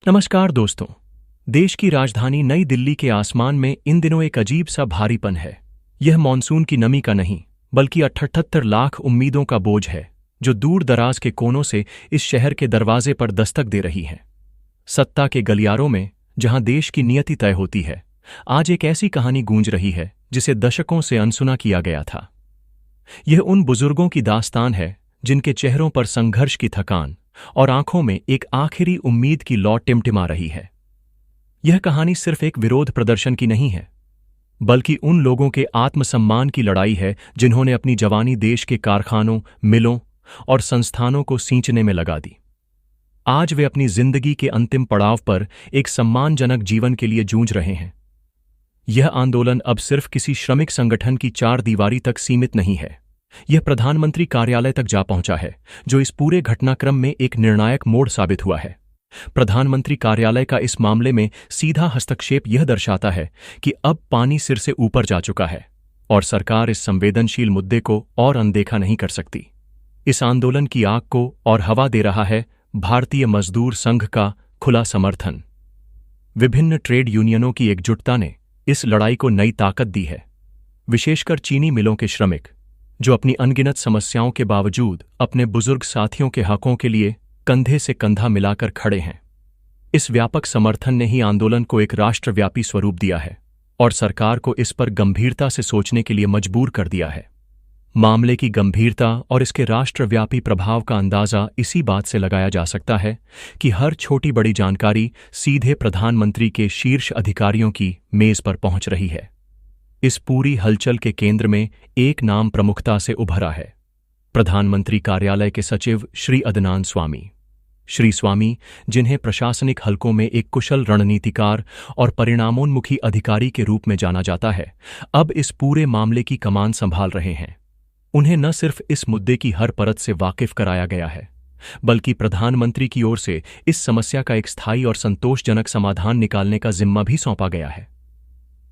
नमस्कार दोस्तों। देश की राजधानी नई दिल्ली के आसमान में इन दिनों एक अजीब सा भारीपन है। यह मानसून की नमी का नहीं, बल्कि 78 लाख उम्मीदों का बोझ है, जो दूर दराज के कोनों से इस शहर के दरवाजे पर दस्तक दे रही है। सत्ता के गलियारों में, जहां देश की नियति तय होती है, आज एक ऐसी कहानी गूंज रही है जिसे दशकों से अनसुना किया गया था। यह उन बुजुर्गों की दास्तान है जिनके चेहरों पर संघर्ष की थकान और आंखों में एक आखिरी उम्मीद की लौ टिमटिमा रही है। यह कहानी सिर्फ एक विरोध प्रदर्शन की नहीं है, बल्कि उन लोगों के आत्मसम्मान की लड़ाई है जिन्होंने अपनी जवानी देश के कारखानों, मिलों और संस्थानों को सींचने में लगा दी। आज वे अपनी जिंदगी के अंतिम पड़ाव पर एक सम्मानजनक जीवन के लिए जूझ रहे हैं। यह आंदोलन अब सिर्फ किसी श्रमिक संगठन की चार दीवारी तक सीमित नहीं है। यह प्रधानमंत्री कार्यालय तक जा पहुंचा है, जो इस पूरे घटनाक्रम में एक निर्णायक मोड़ साबित हुआ है। प्रधानमंत्री कार्यालय का इस मामले में सीधा हस्तक्षेप यह दर्शाता है कि अब पानी सिर से ऊपर जा चुका है और सरकार इस संवेदनशील मुद्दे को और अनदेखा नहीं कर सकती। इस आंदोलन की आग को और हवा दे रहा है भारतीय मजदूर संघ का खुला समर्थन। विभिन्न ट्रेड यूनियनों की एकजुटता ने इस लड़ाई को नई ताकत दी है। विशेषकर चीनी मिलों के श्रमिक, जो अपनी अनगिनत समस्याओं के बावजूद अपने बुजुर्ग साथियों के हकों के लिए कंधे से कंधा मिलाकर खड़े हैं। इस व्यापक समर्थन ने ही आंदोलन को एक राष्ट्रव्यापी स्वरूप दिया है और सरकार को इस पर गंभीरता से सोचने के लिए मजबूर कर दिया है। मामले की गंभीरता और इसके राष्ट्रव्यापी प्रभाव का अंदाजा इसी बात से लगाया जा सकता है कि हर छोटी बड़ी जानकारी सीधे प्रधानमंत्री के शीर्ष अधिकारियों की मेज पर पहुंच रही है। इस पूरी हलचल के केंद्र में एक नाम प्रमुखता से उभरा है, प्रधानमंत्री कार्यालय के सचिव श्री अदनान स्वामी। श्री स्वामी, जिन्हें प्रशासनिक हलकों में एक कुशल रणनीतिकार और परिणामोन्मुखी अधिकारी के रूप में जाना जाता है, अब इस पूरे मामले की कमान संभाल रहे हैं। उन्हें न सिर्फ इस मुद्दे की हर परत से वाकिफ कराया गया है, बल्कि प्रधानमंत्री की ओर से इस समस्या का एक स्थायी और संतोषजनक समाधान निकालने का जिम्मा भी सौंपा गया है।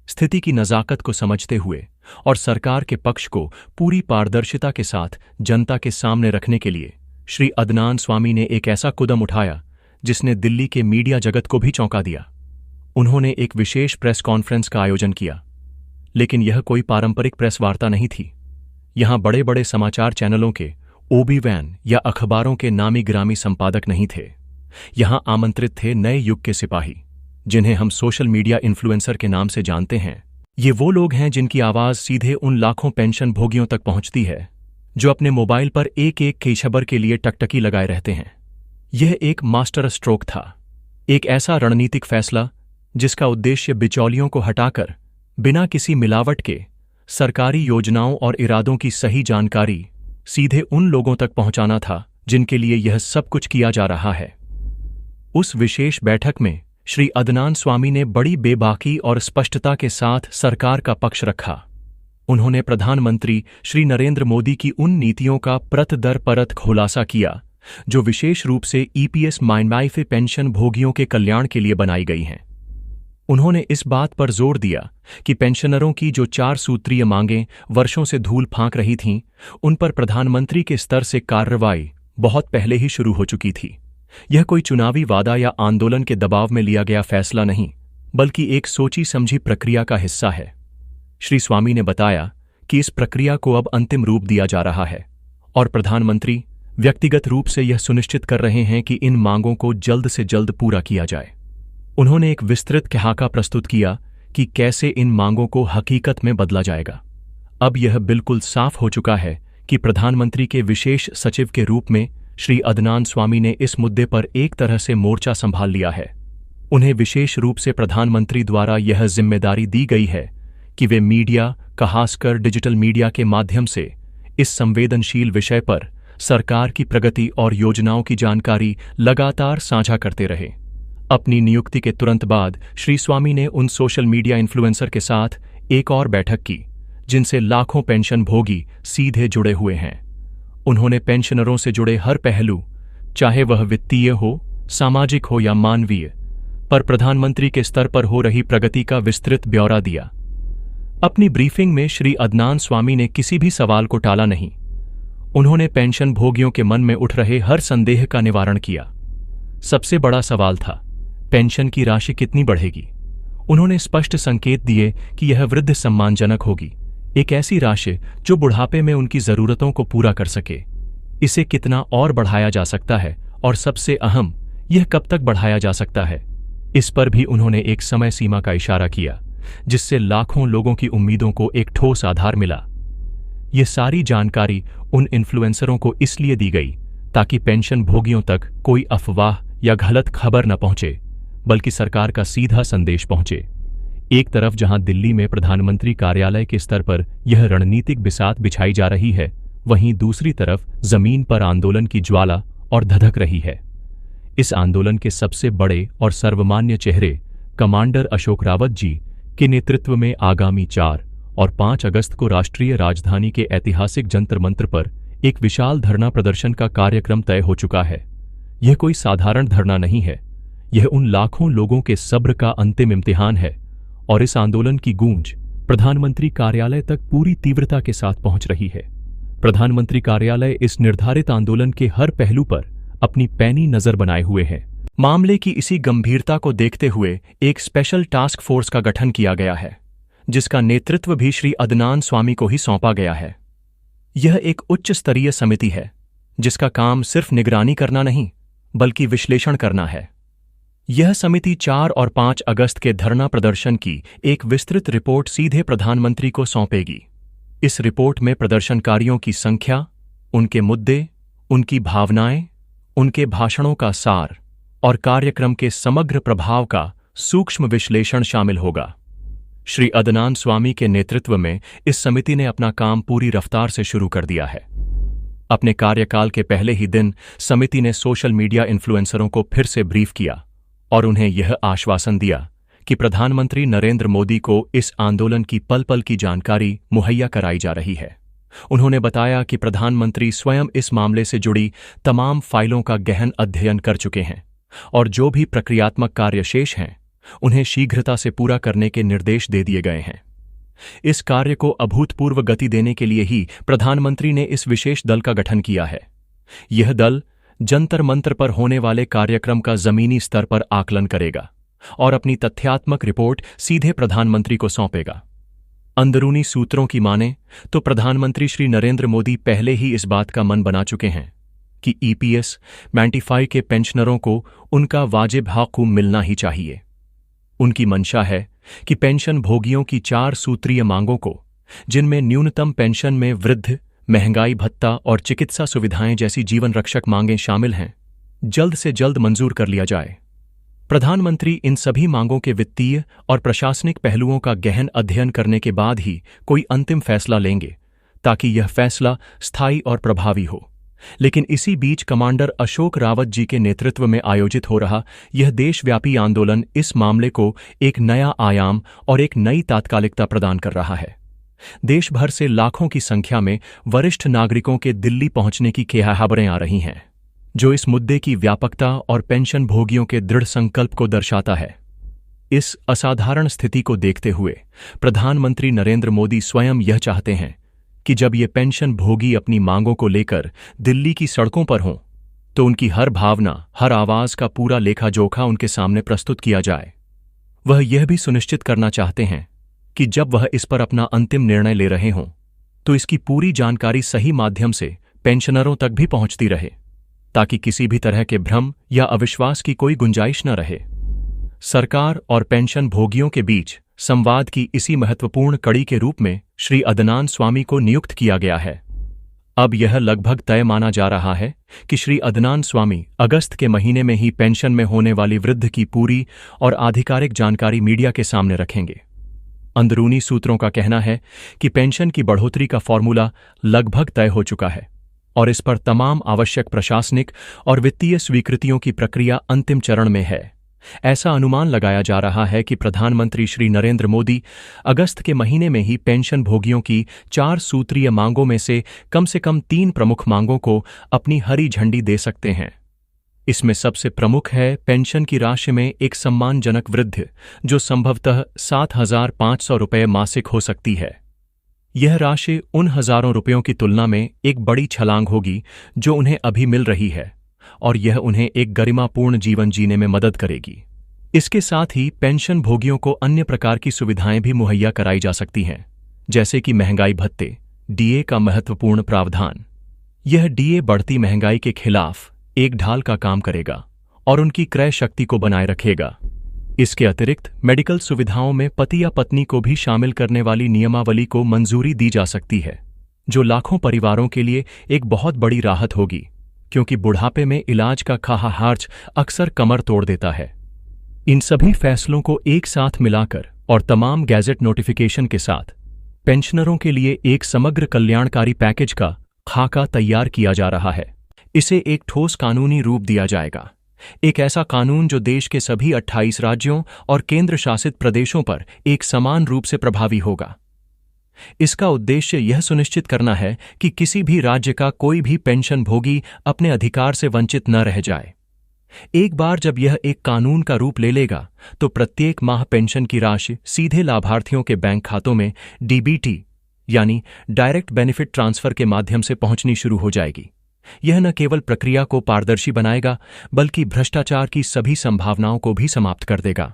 स्थिति की नज़ाकत को समझते हुए और सरकार के पक्ष को पूरी पारदर्शिता के साथ जनता के सामने रखने के लिए श्री अदनान स्वामी ने एक ऐसा कदम उठाया जिसने दिल्ली के मीडिया जगत को भी चौंका दिया। उन्होंने एक विशेष प्रेस कॉन्फ्रेंस का आयोजन किया, लेकिन यह कोई पारंपरिक प्रेस वार्ता नहीं थी। यहां बड़े बड़े समाचार चैनलों के ओबी वैन या अखबारों के नामी गिरामी संपादक नहीं थे। यहां आमंत्रित थे नए युग के सिपाही, जिन्हें हम सोशल मीडिया इन्फ्लुएंसर के नाम से जानते हैं। ये वो लोग हैं जिनकी आवाज सीधे उन लाखों पेंशन भोगियों तक पहुंचती है, जो अपने मोबाइल पर एक एक खबर के लिए टकटकी लगाए रहते हैं। यह एक मास्टर स्ट्रोक था, एक ऐसा रणनीतिक फैसला जिसका उद्देश्य बिचौलियों को हटाकर बिना किसी मिलावट के सरकारी योजनाओं और इरादों की सही जानकारी सीधे उन लोगों तक पहुंचाना था जिनके लिए यह सब कुछ किया जा रहा है। उस विशेष बैठक में श्री अदनान स्वामी ने बड़ी बेबाकी और स्पष्टता के साथ सरकार का पक्ष रखा। उन्होंने प्रधानमंत्री श्री नरेंद्र मोदी की उन नीतियों का परत दर परत खुलासा किया जो विशेष रूप से ईपीएस माइनवाइफे पेंशन भोगियों के कल्याण के लिए बनाई गई हैं। उन्होंने इस बात पर जोर दिया कि पेंशनरों की जो 4 सूत्रीय मांगें वर्षों से धूल फांक रही थीं, उन पर प्रधानमंत्री के स्तर से कार्रवाई बहुत पहले ही शुरू हो चुकी थी। यह कोई चुनावी वादा या आंदोलन के दबाव में लिया गया फैसला नहीं, बल्कि एक सोची समझी प्रक्रिया का हिस्सा है। श्री स्वामी ने बताया कि इस प्रक्रिया को अब अंतिम रूप दिया जा रहा है और प्रधानमंत्री व्यक्तिगत रूप से यह सुनिश्चित कर रहे हैं कि इन मांगों को जल्द से जल्द पूरा किया जाए। उन्होंने एक विस्तृत खाका प्रस्तुत किया कि कैसे इन मांगों को हकीकत में बदला जाएगा। अब यह बिल्कुल साफ हो चुका है कि प्रधानमंत्री के विशेष सचिव के रूप में श्री अदनान स्वामी ने इस मुद्दे पर एक तरह से मोर्चा संभाल लिया है। उन्हें विशेष रूप से प्रधानमंत्री द्वारा यह जिम्मेदारी दी गई है कि वे मीडिया, खासकर डिजिटल मीडिया के माध्यम से इस संवेदनशील विषय पर सरकार की प्रगति और योजनाओं की जानकारी लगातार साझा करते रहे। अपनी नियुक्ति के तुरंत बाद श्री स्वामी ने उन सोशल मीडिया इन्फ्लुएंसर के साथ एक और बैठक की जिनसे लाखों पेंशन भोगी सीधे जुड़े हुए हैं। उन्होंने पेंशनरों से जुड़े हर पहलू, चाहे वह वित्तीय हो, सामाजिक हो या मानवीय, पर प्रधानमंत्री के स्तर पर हो रही प्रगति का विस्तृत ब्यौरा दिया। अपनी ब्रीफिंग में श्री अदनान स्वामी ने किसी भी सवाल को टाला नहीं। उन्होंने पेंशन भोगियों के मन में उठ रहे हर संदेह का निवारण किया। सबसे बड़ा सवाल था, पेंशन की राशि कितनी बढ़ेगी। उन्होंने स्पष्ट संकेत दिए कि यह वृद्ध सम्मानजनक होगी, एक ऐसी राशि जो बुढ़ापे में उनकी जरूरतों को पूरा कर सके। इसे कितना और बढ़ाया जा सकता है और सबसे अहम, यह कब तक बढ़ाया जा सकता है, इस पर भी उन्होंने एक समय सीमा का इशारा किया, जिससे लाखों लोगों की उम्मीदों को एक ठोस आधार मिला। ये सारी जानकारी उन इन्फ्लुएंसरों को इसलिए दी गई ताकि पेंशन भोगियों तक कोई अफवाह या गलत खबर न पहुंचे, बल्कि सरकार का सीधा संदेश पहुंचे। एक तरफ जहां दिल्ली में प्रधानमंत्री कार्यालय के स्तर पर यह रणनीतिक बिसात बिछाई जा रही है, वहीं दूसरी तरफ जमीन पर आंदोलन की ज्वाला और धधक रही है। इस आंदोलन के सबसे बड़े और सर्वमान्य चेहरे कमांडर अशोक रावत जी के नेतृत्व में आगामी 4 और 5 अगस्त को राष्ट्रीय राजधानी के ऐतिहासिक जंतर मंतर पर एक विशाल धरना प्रदर्शन का कार्यक्रम तय हो चुका है। यह कोई साधारण धरना नहीं है, यह उन लाखों लोगों के सब्र का अंतिम इम्तिहान है, और इस आंदोलन की गूंज प्रधानमंत्री कार्यालय तक पूरी तीव्रता के साथ पहुंच रही है। प्रधानमंत्री कार्यालय इस निर्धारित आंदोलन के हर पहलू पर अपनी पैनी नजर बनाए हुए है। मामले की इसी गंभीरता को देखते हुए एक स्पेशल टास्क फोर्स का गठन किया गया है, जिसका नेतृत्व भी श्री अदनान स्वामी को ही सौंपा गया है। यह एक उच्च स्तरीय समिति है, जिसका काम सिर्फ निगरानी करना नहीं, बल्कि विश्लेषण करना है। यह समिति 4 और 5 अगस्त के धरना प्रदर्शन की एक विस्तृत रिपोर्ट सीधे प्रधानमंत्री को सौंपेगी। इस रिपोर्ट में प्रदर्शनकारियों की संख्या, उनके मुद्दे, उनकी भावनाएं, उनके भाषणों का सार और कार्यक्रम के समग्र प्रभाव का सूक्ष्म विश्लेषण शामिल होगा। श्री अदनान स्वामी के नेतृत्व में इस समिति ने अपना काम पूरी रफ्तार से शुरू कर दिया है। अपने कार्यकाल के पहले ही दिन समिति ने सोशल मीडिया इन्फ्लुएंसरों को फिर से ब्रीफ किया और उन्हें यह आश्वासन दिया कि प्रधानमंत्री नरेंद्र मोदी को इस आंदोलन की पल पल की जानकारी मुहैया कराई जा रही है। उन्होंने बताया कि प्रधानमंत्री स्वयं इस मामले से जुड़ी तमाम फाइलों का गहन अध्ययन कर चुके हैं और जो भी प्रक्रियात्मक कार्य शेष हैं, उन्हें शीघ्रता से पूरा करने के निर्देश दे दिए गए हैं। इस कार्य को अभूतपूर्व गति देने के लिए ही प्रधानमंत्री ने इस विशेष दल का गठन किया है। यह दल जंतर मंतर पर होने वाले कार्यक्रम का जमीनी स्तर पर आकलन करेगा और अपनी तथ्यात्मक रिपोर्ट सीधे प्रधानमंत्री को सौंपेगा। अंदरूनी सूत्रों की माने तो प्रधानमंत्री श्री नरेंद्र मोदी पहले ही इस बात का मन बना चुके हैं कि ईपीएस मैंटिफाई के पेंशनरों को उनका वाजिब हक मिलना ही चाहिए। उनकी मंशा है कि पेंशन भोगियों की 4 सूत्रीय मांगों को, जिनमें न्यूनतम पेंशन में वृद्ध, महंगाई भत्ता और चिकित्सा सुविधाएं जैसी जीवन रक्षक मांगें शामिल हैं, जल्द से जल्द मंजूर कर लिया जाए। प्रधानमंत्री इन सभी मांगों के वित्तीय और प्रशासनिक पहलुओं का गहन अध्ययन करने के बाद ही कोई अंतिम फैसला लेंगे, ताकि यह फैसला स्थायी और प्रभावी हो। लेकिन इसी बीच कमांडर अशोक रावत जी के नेतृत्व में आयोजित हो रहा यह देशव्यापी आंदोलन इस मामले को एक नया आयाम और एक नई तात्कालिकता प्रदान कर रहा है। देश भर से लाखों की संख्या में वरिष्ठ नागरिकों के दिल्ली पहुंचने की खबरें आ रही हैं, जो इस मुद्दे की व्यापकता और पेंशन भोगियों के दृढ़ संकल्प को दर्शाता है। इस असाधारण स्थिति को देखते हुए प्रधानमंत्री नरेंद्र मोदी स्वयं यह चाहते हैं कि जब ये पेंशन भोगी अपनी मांगों को लेकर दिल्ली की सड़कों पर हों, तो उनकी हर भावना, हर आवाज का पूरा लेखा जोखा उनके सामने प्रस्तुत किया जाए। वह यह भी सुनिश्चित करना चाहते हैं कि जब वह इस पर अपना अंतिम निर्णय ले रहे हों, तो इसकी पूरी जानकारी सही माध्यम से पेंशनरों तक भी पहुंचती रहे, ताकि किसी भी तरह के भ्रम या अविश्वास की कोई गुंजाइश न रहे। सरकार और पेंशन भोगियों के बीच संवाद की इसी महत्वपूर्ण कड़ी के रूप में श्री अदनान स्वामी को नियुक्त किया गया है। अब यह लगभग तय माना जा रहा है कि श्री अदनान स्वामी अगस्त के महीने में ही पेंशन में होने वाली वृद्धि की पूरी और आधिकारिक जानकारी मीडिया के सामने रखेंगे। अंदरूनी सूत्रों का कहना है कि पेंशन की बढ़ोतरी का फॉर्मूला लगभग तय हो चुका है और इस पर तमाम आवश्यक प्रशासनिक और वित्तीय स्वीकृतियों की प्रक्रिया अंतिम चरण में है। ऐसा अनुमान लगाया जा रहा है कि प्रधानमंत्री श्री नरेंद्र मोदी अगस्त के महीने में ही पेंशन भोगियों की 4 सूत्रीय मांगों में से कम 3 प्रमुख मांगों को अपनी हरी झंडी दे सकते हैं। इसमें सबसे प्रमुख है पेंशन की राशि में एक सम्मानजनक वृद्धि, जो संभवतः 7,500 रुपये मासिक हो सकती है। यह राशि उन हजारों रुपयों की तुलना में एक बड़ी छलांग होगी जो उन्हें अभी मिल रही है, और यह उन्हें एक गरिमापूर्ण जीवन जीने में मदद करेगी। इसके साथ ही पेंशन भोगियों को अन्य प्रकार की सुविधाएं भी मुहैया कराई जा सकती हैं, जैसे कि महंगाई भत्ते, डीए का महत्वपूर्ण प्रावधान। यह डीए बढ़ती महंगाई के खिलाफ एक ढाल का काम करेगा और उनकी क्रय शक्ति को बनाए रखेगा। इसके अतिरिक्त मेडिकल सुविधाओं में पति या पत्नी को भी शामिल करने वाली नियमावली को मंजूरी दी जा सकती है, जो लाखों परिवारों के लिए एक बहुत बड़ी राहत होगी, क्योंकि बुढ़ापे में इलाज का खाहाहार्च अक्सर कमर तोड़ देता है। इन सभी फैसलों को एक साथ मिलाकर और तमाम गैजेट नोटिफिकेशन के साथ पेंशनरों के लिए एक समग्र कल्याणकारी पैकेज का खाका तैयार किया जा रहा है। इसे एक ठोस कानूनी रूप दिया जाएगा, एक ऐसा कानून जो देश के सभी 28 राज्यों और केंद्र शासित प्रदेशों पर एक समान रूप से प्रभावी होगा। इसका उद्देश्य यह सुनिश्चित करना है कि किसी भी राज्य का कोई भी पेंशन भोगी अपने अधिकार से वंचित न रह जाए। एक बार जब यह एक कानून का रूप ले लेगा तो प्रत्येक माह पेंशन की राशि सीधे लाभार्थियों के बैंक खातों में डीबीटी यानी डायरेक्ट बेनिफिट ट्रांसफर के माध्यम से पहुंचनी शुरू हो जाएगी। यह न केवल प्रक्रिया को पारदर्शी बनाएगा, बल्कि भ्रष्टाचार की सभी संभावनाओं को भी समाप्त कर देगा।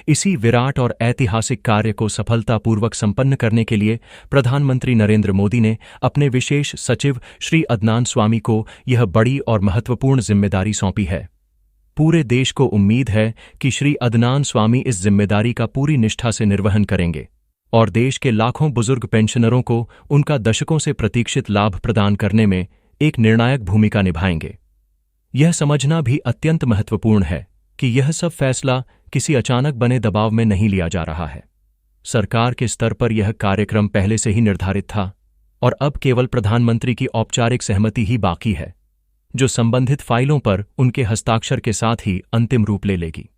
इसी विराट और ऐतिहासिक कार्य को सफलतापूर्वक संपन्न करने के लिए प्रधानमंत्री नरेंद्र मोदी ने अपने विशेष सचिव श्री अदनान स्वामी को यह बड़ी और महत्वपूर्ण जिम्मेदारी सौंपी है। पूरे देश को उम्मीद है कि श्री अदनान स्वामी इस जिम्मेदारी का पूरी निष्ठा से निर्वहन करेंगे और देश के लाखों बुजुर्ग पेंशनरों को उनका दशकों से प्रतीक्षित लाभ प्रदान करने में एक निर्णायक भूमिका निभाएंगे। यह समझना भी अत्यंत महत्वपूर्ण है कि यह सब फैसला किसी अचानक बने दबाव में नहीं लिया जा रहा है। सरकार के स्तर पर यह कार्यक्रम पहले से ही निर्धारित था और अब केवल प्रधानमंत्री की औपचारिक सहमति ही बाकी है, जो संबंधित फाइलों पर उनके हस्ताक्षर के साथ ही अंतिम रूप ले लेगी।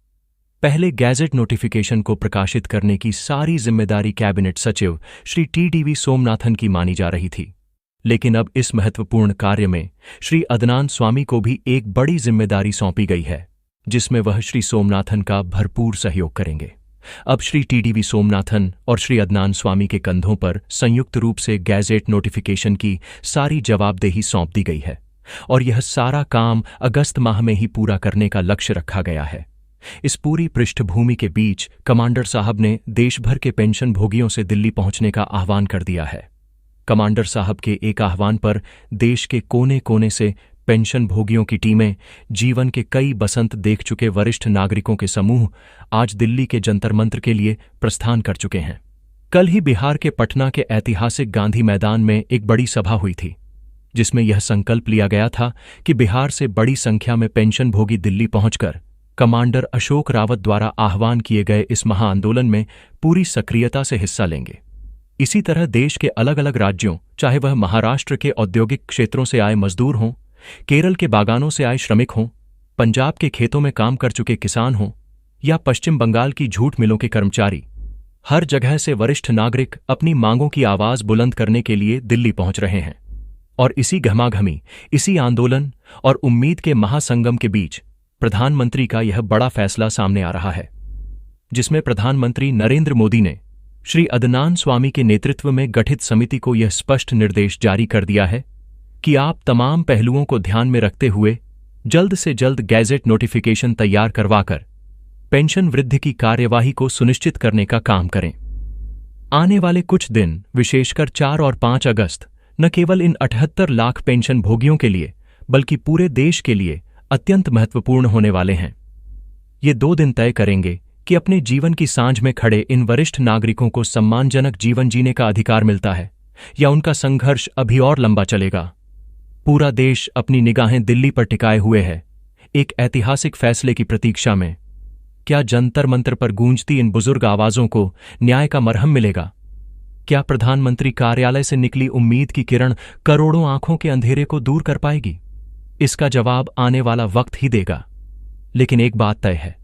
पहले गैजेट नोटिफिकेशन को प्रकाशित करने की सारी जिम्मेदारी कैबिनेट सचिव श्री टीडीवी सोमनाथन की मानी जा रही थी, लेकिन अब इस महत्वपूर्ण कार्य में श्री अदनान स्वामी को भी एक बड़ी जिम्मेदारी सौंपी गई है, जिसमें वह श्री सोमनाथन का भरपूर सहयोग करेंगे। अब श्री टीडीवी सोमनाथन और श्री अदनान स्वामी के कंधों पर संयुक्त रूप से गैजेट नोटिफिकेशन की सारी जवाबदेही सौंप दी गई है और यह सारा काम अगस्त माह में ही पूरा करने का लक्ष्य रखा गया है। इस पूरी पृष्ठभूमि के बीच कमांडर साहब ने देश भर के पेंशन भोगियों से दिल्ली पहुंचने का आह्वान कर दिया है। कमांडर साहब के एक आह्वान पर देश के कोने कोने से पेंशन भोगियों की टीमें, जीवन के कई बसंत देख चुके वरिष्ठ नागरिकों के समूह आज दिल्ली के जंतर मंतर के लिए प्रस्थान कर चुके हैं। कल ही बिहार के पटना के ऐतिहासिक गांधी मैदान में एक बड़ी सभा हुई थी, जिसमें यह संकल्प लिया गया था कि बिहार से बड़ी संख्या में पेंशन भोगी दिल्ली पहुंचकर कमांडर अशोक रावत द्वारा आह्वान किए गए इस महाआंदोलन में पूरी सक्रियता से हिस्सा लेंगे। इसी तरह देश के अलग अलग राज्यों, चाहे वह महाराष्ट्र के औद्योगिक क्षेत्रों से आए मजदूर हों, केरल के बागानों से आए श्रमिक हों, पंजाब के खेतों में काम कर चुके किसान हों या पश्चिम बंगाल की झूठ मिलों के कर्मचारी, हर जगह से वरिष्ठ नागरिक अपनी मांगों की आवाज बुलंद करने के लिए दिल्ली पहुंच रहे हैं। और इसी घमाघमी, इसी आंदोलन और उम्मीद के महासंगम के बीच प्रधानमंत्री का यह बड़ा फैसला सामने आ रहा है, जिसमें प्रधानमंत्री नरेंद्र मोदी ने श्री अदनान स्वामी के नेतृत्व में गठित समिति को यह स्पष्ट निर्देश जारी कर दिया है कि आप तमाम पहलुओं को ध्यान में रखते हुए जल्द से जल्द गैजेट नोटिफिकेशन तैयार करवाकर पेंशन वृद्धि की कार्यवाही को सुनिश्चित करने का काम करें। आने वाले कुछ दिन, विशेषकर 4 और 5 अगस्त, न केवल इन 78 लाख पेंशन भोगियों के लिए बल्कि पूरे देश के लिए अत्यंत महत्वपूर्ण होने वाले हैं। ये 2 दिन तय करेंगे कि अपने जीवन की सांझ में खड़े इन वरिष्ठ नागरिकों को सम्मानजनक जीवन जीने का अधिकार मिलता है या उनका संघर्ष अभी और लंबा चलेगा। पूरा देश अपनी निगाहें दिल्ली पर टिकाए हुए है, एक ऐतिहासिक फैसले की प्रतीक्षा में। क्या जंतर मंतर पर गूंजती इन बुजुर्ग आवाजों को न्याय का मरहम मिलेगा? क्या प्रधानमंत्री कार्यालय से निकली उम्मीद की किरण करोड़ों आंखों के अंधेरे को दूर कर पाएगी? इसका जवाब आने वाला वक्त ही देगा। लेकिन एक बात तय है,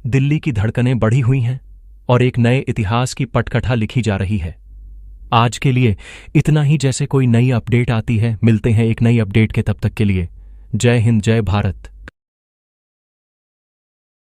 दिल्ली की धड़कनें बढ़ी हुई हैं और एक नए इतिहास की पटकथा लिखी जा रही है। आज के लिए इतना ही। जैसे कोई नई अपडेट आती है, मिलते हैं एक नई अपडेट के, तब तक के लिए जय हिंद, जय भारत।